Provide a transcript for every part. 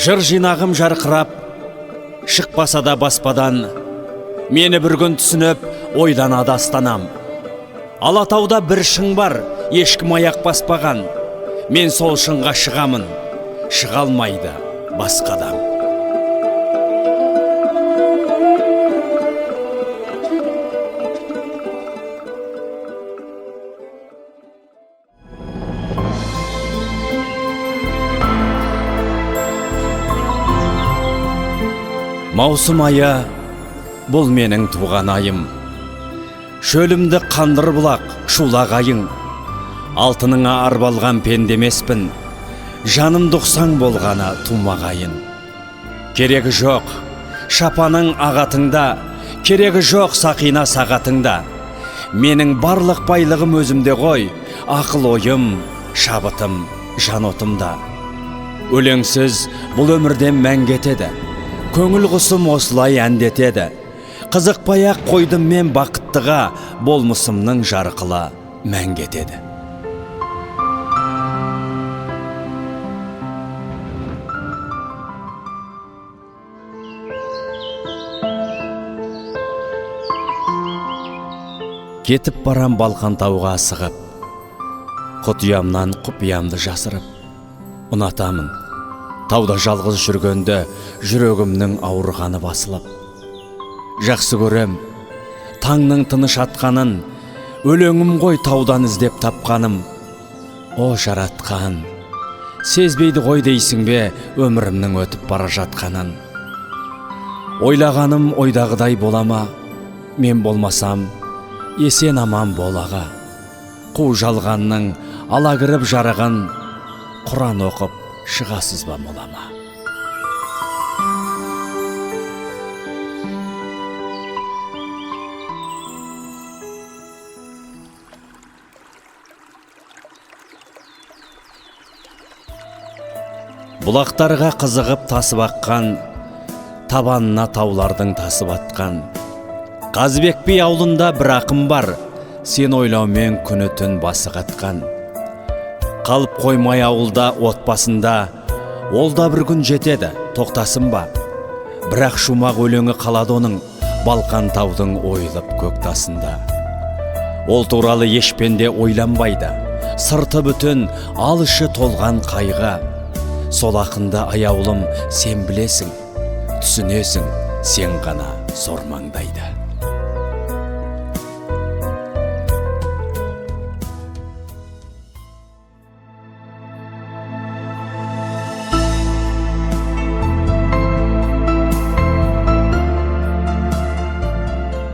Жыр жинағым жарқырап, шықпаса да баспадан, мені бір күн түсініп, ойдан адастанам. Алатауда бір шың бар, ешкім аяқ баспаған. Мен сол шыңға шығамын, шыға алмайды басқа адам. Маусым айы, бұл менің туған айым. Шөлімді қандыр бұлақ, шулақ айың. Алтыныңа арбалған пендемеспін, жанымды ұқсаң болғаны тумағайын. Керегі жоқ, шапаның ағатыңда, керегі жоқ сақина сағатыңда. Менің барлық байлығым өзімде ғой, ақыл ойым, шабытым, жан отымда. Өлеңсіз бұл өмірден мән кетеді. Көңіл құсым осылай әндетеді. Қызықпай-ақ қойдым мен бақыттыға, болмысымның жарқылы мән кетеді. Кетіп барам Балқан тауға асығып, құпиямнан құпиямды жасырып. Ұнатамын тауда жалғыз жүргенді, жүрегімнің ауырғаны басылып. Жақсы көрем таңның тыныш атқанын, өлеңім ғой таудан іздеп тапқаным. О жаратқан, сезбейді ғой дейсің бе өмірімнің өтіп бара жатқанын. Ойлағаным ойдағыдай болама, мен болмасам есен аман болаға. Қу жалғанның ала кіріп жарығын, Құран оқып шығасыз ба молама. Бұлақтарға қызығып тасып аққан, табанына таулардың тасып атқан. Қазыбек би аулында бір ақын бар, сен ойлаумен күні түн басы қатқан. Қалып қоймай ауылда отбасында, ол да бір күн жетеді, тоқтасын ба. Бірақ шумақ өлеңі қалады оның, Балқан таудың ойылып көктасында. Ол туралы ешпенде ойланбайды, сырты бүтін, алышы толған қайға. Сол ақынды аяулым сен білесің, түсінесің, сен ғана зор маңдайды.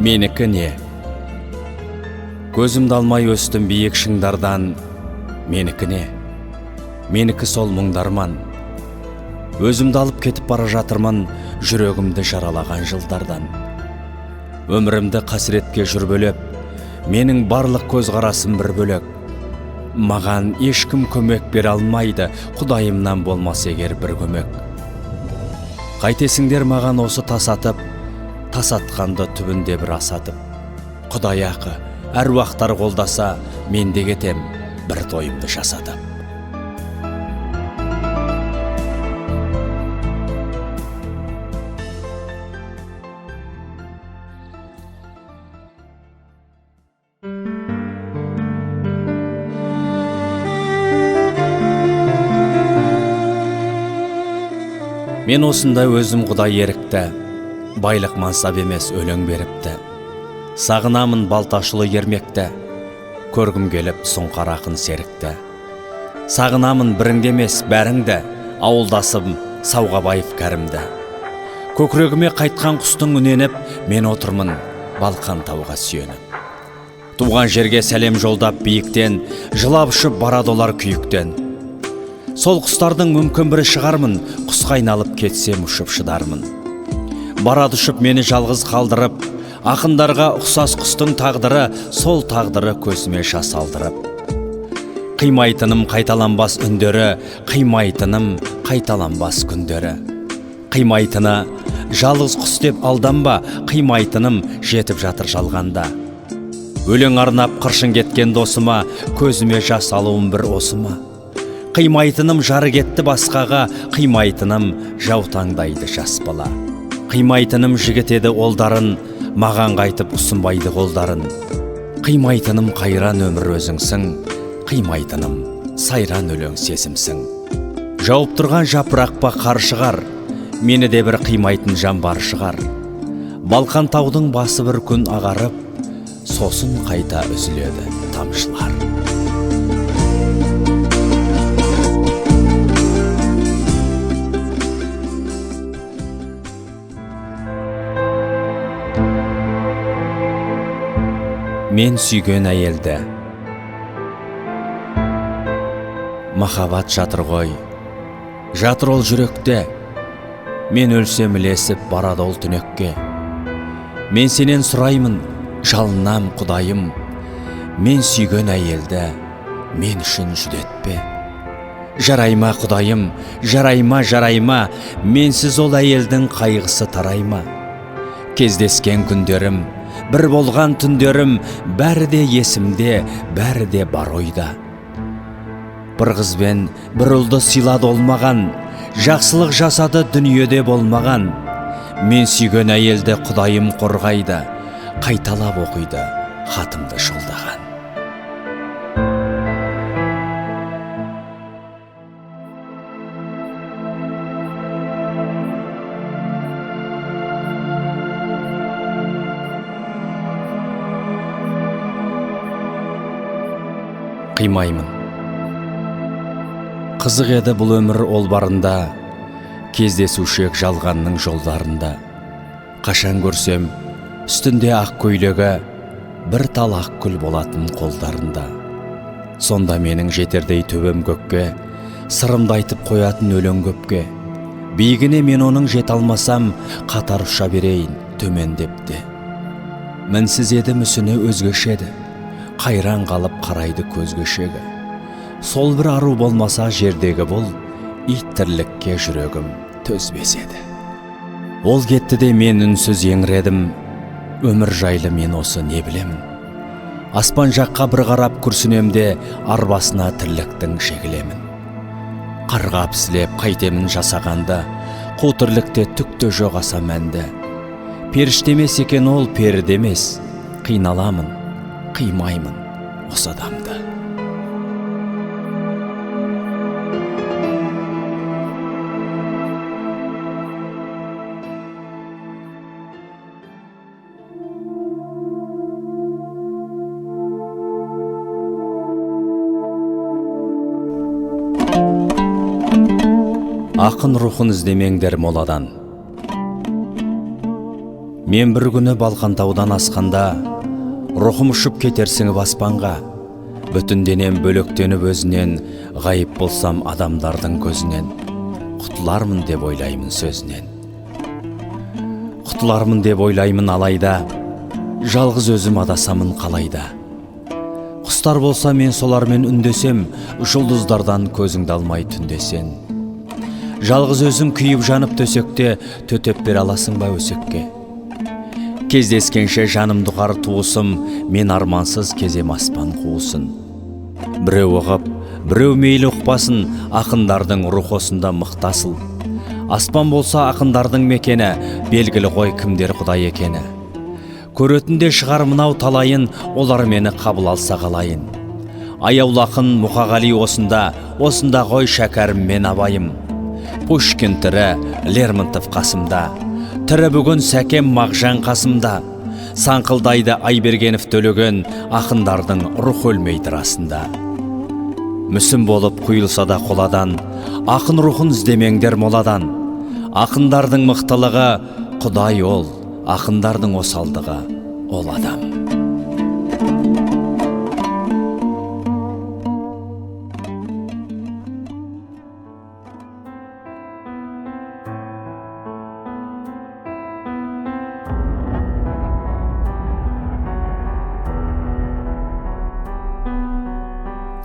Менікі не? Көзімді алмай өстім биік шыңдардан. Менікі не? Менікі сол мұңдарман. Өзімді алып кетіп бара жатырмын, жүрегімді жаралаған жылдардан. Өмірімді қасіретке жүрбөлеп, менің барлық көзқарасым бір бөлек. Маған ешкім көмек бере алмайды, Құдайымнан болмас егер бір көмек. Қайтесіңдер маған осы тасатып, тасатқанды түбінде бір асатып. Құдай ақы, әруақтар қолдаса, мен де кетем бір тойымды жасатып. Мен осында өзім Құдай ерікті, байлық мансап емес өлең беріпті. Сағынамын балташылы ермекті, көргім келіп сұңқар ақын серікті. Сағынамын біріңді емес бәріңді, ауылдасым Сауғабаев кәрімді. Көкірегіме қайтқан құстың үненіп, мен отырмын Балқан тауға сүйеніп. Туған жерге сәлем жолдап биіктен, жылап ұшып барады олар күйіктен. Сол құстардың мүмкін бірі шығармын, құсқа айналып кетсем ұшып шыдармын. Барады ұшып мені жалғыз қалдырып, ақындарға ұқсас құстың тағдыры, сол тағдыры көзіме жас алдырып. Қимайтыным қайталанбас үндері, қимайтыным қайталанбас күндері. Қимайтыны жалғыз құс деп алданба, қимайтыным жетіп жатыр жалғанда. Өлең арнап қыршын кеткен досыма, көзіме жас алуым бір осыма. Қимайтыным жары кетті басқаға, қимайтыным жаутаңдайды жас бала. Қимайтыным жігітеді олдарын, маған қайтып ұсынбайды қолдарын. Қимайтыным қайран өмір өзіңсің, қимайтыным сайран өлең сезімсің. Жауып тұрған жапырақпа қар шығар, мені де бір қимайтын жан бар шығар. Балқан таудың басы бір күн ағарып, сосын қайта үзіледі тамшылар. Мен сүйген әйелді. Махаббат жатыр ғой, жатыр ол жүректе. Мен өлсем ілесіп барады ол түнекке. Мен сенен сұраймын, жалынам құдайым. Мен сүйген әйелді мен үшін жүдетпе. Жарайма құдайым, жарайма, менсіз ол әйелдің қайғысы тарайма. Кездескен күндерім, бір болған түндерім, бәрі де есімде, бәрі де бар ойда. Бір қызбен бір ұлды сыйлады олмаған, жақсылық жасады дүниеде болмаған. Мен сүйген әйелді құдайым қорғайды, қайталап оқиды хатымды жолдаған. Қимаймын. Қызық еді бұл өмір ол барында, кездесушек жалғанның жолдарында. Қашан көрсем, үстінде ақ көйлегі, бір тал ақ гүл болатын қолдарында. Сонда менің жетердей төбем көкке, сырымды айтып қоятын өлең көпке. Биігіне мен оның жет алмасам, қатар ұша берейін төмендепті. Мінсіз еді мүсіні өзгешеді, қайран қалып қарайды көзгешегі. Сол бір ару болмаса жердегі бұл, ит тірлікке жүрегім төзбеседі. Ол кетті де мен үнсіз еңіредім, өмір жайлы мен осы не білемін. Аспан жаққа бір қарап күрсінемде, арбасына тірліктің шегілемін. Қарғап сілеп қайтемін жасағанда, қу тірлікте түкті жоқ аса мәнді. Періштемес екен ол перідемес, қиналамын, қимаймын осы адамды. Ақын рухын іздемеңдер моладан. Мен бір күні Балқантаудан асқанда, рухым ұшып кетерсің аспанға. Бүтін денем бөлектеніп өзінен, ғайып болсам адамдардың көзінен. Құтылармын деп ойлаймын сөзінен. Құтылармын деп ойлаймын алайда, жалғыз өзім адасамын қалайда. Құстар болса мен солармен үндесем, жұлдыздардан көзіңді алмай түндесен. Жалғыз өзің күйіп жанып төсекте, төтеп бер аласың ба өсекке. Кездескенше жанымды қар туысым, мен армансыз кезем аспан қуысын. Біреу ұғып, біреу мейлі ұқпасын, ақындардың рух осында мықтасыл. Аспан болса ақындардың мекені, белгілі ғой кімдер құдай екені. Көретінде шығар мынау талайын, олар мені қабыл алса қалайын. Аяулы ақын Мұқағали осында ғой шәкәрім мен абайым. Пушкин тірі, Лермонтов қасымда, тірі бүгін Сәкем Мағжан қасымда. Саңқылдайды Айбергенов төлеген, ақындардың рух өлмейді расында. Мүсін болып құйылса да қоладан, ақын рухын іздемеңдер моладан. Ақындардың мықтылығы Құдай ол, ақындардың осалдығы ол адам.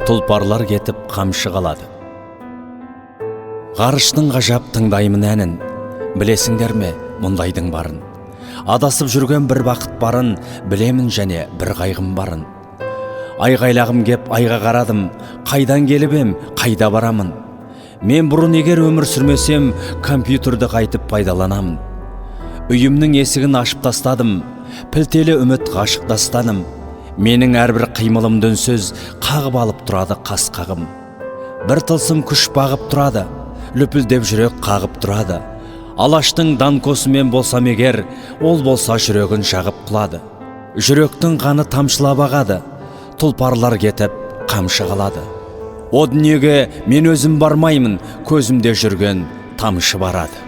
Тұлпарлар кетіп қамшы қалады. Ғарыштың ғажап тыңдаймын әнін, білесіңдер ме мұндайдың барын. Адасып жүрген бір бақыт барын, білемін және бір қайғым барын. Айғайлағым кеп айға қарадым, қайдан келіп ем, қайда барамын. Мен бұрын егер өмір сүрмесем, компьютерді қайтып пайдаланамын. Үйімнің есігін ашып тастадым, пілтелі үміт ғашық дастаным. Менің әрбір қимылым дүнсіз қағып алып тұрады қас-қағым. Бір тылсым күш бағып тұрады, лүпілдеп жүрек қағып тұрады. Алаштың данкосымен болсам егер, ол болса жүрегін жағып құлады. Жүректің қаны тамшылап ағады, тұлпарлар кетіп қамшы қалады. О дүниеге мен өзім бармаймын, көзімде жүрген тамшы барады.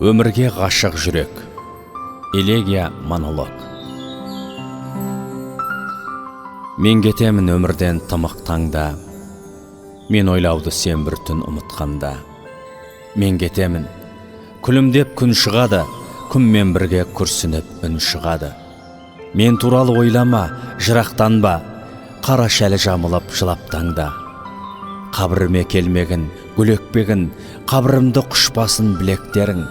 Өмірге ғашық жүрек. Элегия монолог. Мен кетемін өмірден тымық таңда, мен ойлауды сен бір түн ұмытқанда. Мен кетемін, күлімдеп күн шығады, күнмен бірге күрсініп үн шығады. Мен туралы ойлама, жырақтанба, қара шәлі жамылып жылап таңда. Қабіріме келмегін, гүл екпегін, қабірімді құшпасын білектерің.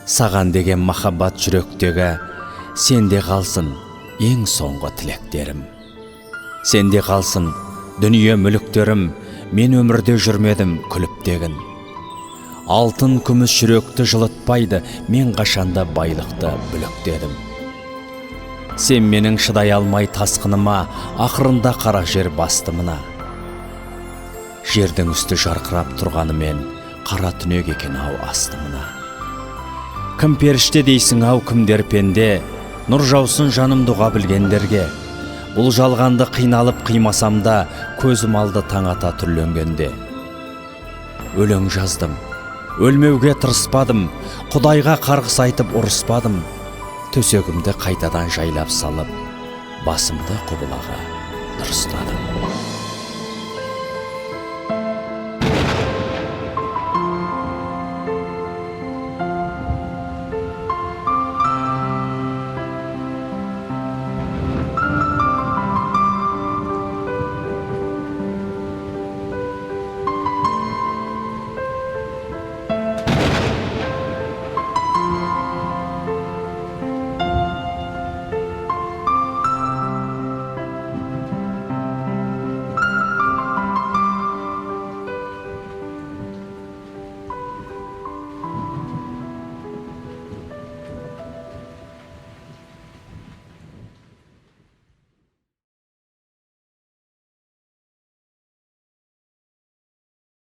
Саған деген махаббат жүректегі, сенде қалсын ең соңғы тілектерім. Сенде қалсын дүние мүліктерім, мен өмірде жүрмедім күліптегін. Алтын күміс жүректі жылытпайды, мен қашанда байлықты бүліктедім. Сен менің шыдай алмай тасқыныма, ақырында қара жер басты мына. Жердің үсті жарқырап тұрғанымен, қара түнек екен ау асты мына. Кім періште дейсің ау, кімдер пенде, нұр жаусын жаным дұға білгендерге. Бұл жалғанды қиналып қимасамда, көзім алды таң ата түрленгенде. Өлең жаздым, өлмеуге тырыспадым, Құдайға қарғыс айтып ұрыспадым. Төсегімді қайтадан жайлап салып, басымды құбылаға дұрыстадым.